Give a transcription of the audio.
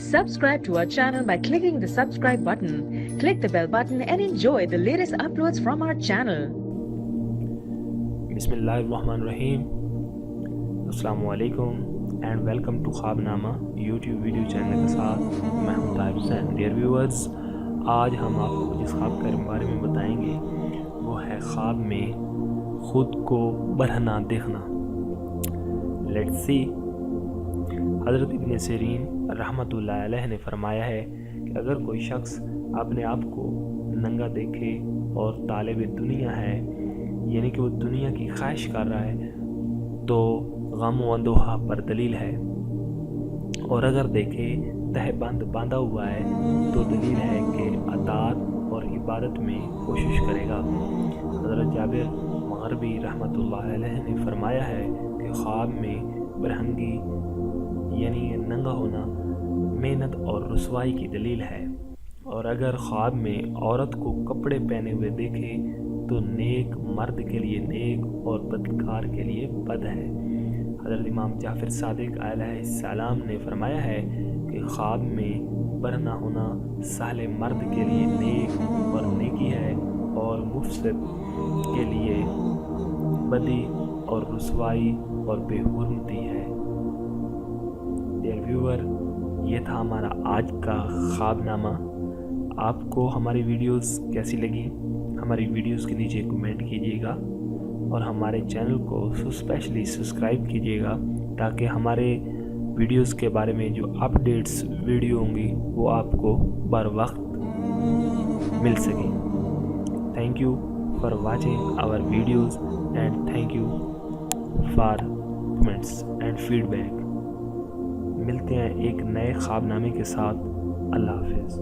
Subscribe to our channel by clicking the subscribe button. Click the bell button and enjoy the latest uploads from our channel. Bismillahirrahmanirrahim. Assalamu alaikum and welcome to ख्वाबनामा YouTube video channel के साथ मैं हूं Tahir Hussain. Dear viewers, आज हम आपको जिस ख्वाब के बारे में बताएंगे वो है ख्वाब में खुद को बरहना देखना। Let's see. हज़रत इब्न सीरीन रहमतुल्लाह अलैह ने फरमाया है कि अगर कोई शख्स अपने आप को नंगा देखे और तालिब दुनिया है, यानी कि वो दुनिया की ख्वाहिश कर रहा है, तो गम व अंदोहा पर दलील है। और अगर देखे तहबंद बांधा हुआ है तो दलील है कि अताअत और इबादत में कोशिश करेगा। हज़रत जाबिर मग़रिबी रहमतुल्लाह अलैह ने फरमाया है कि ख्वाब में बरहंगी यानी नंगा होना मेहनत और रुसवाई की दलील है। और अगर ख्वाब में औरत को कपड़े पहने हुए देखे तो नेक मर्द के लिए नेक और बदकार के लिए बद है। हज़रत इमाम जाफ़र सादिक अलैहिस्सलाम ने फरमाया है कि ख्वाब में बरहना होना साले मर्द के लिए नेक और नेकी है और मुफसिद के लिए बदी और रुसवाई और बेहुरमती है। डियर व्यूअर, ये था हमारा आज का ख्वाबनामा। आपको हमारी वीडियोस कैसी लगी हमारी वीडियोस के नीचे कमेंट कीजिएगा और हमारे चैनल को स्पेशली सब्सक्राइब कीजिएगा ताकि हमारे वीडियोस के बारे में जो अपडेट्स वीडियो होंगी वो आपको बर वक्त मिल सके। Thank you for watching our videos and thank you for comments and feedback. मिलते हैं एक नए ख्वाबनामे के साथ। अल्लाह हाफिज़।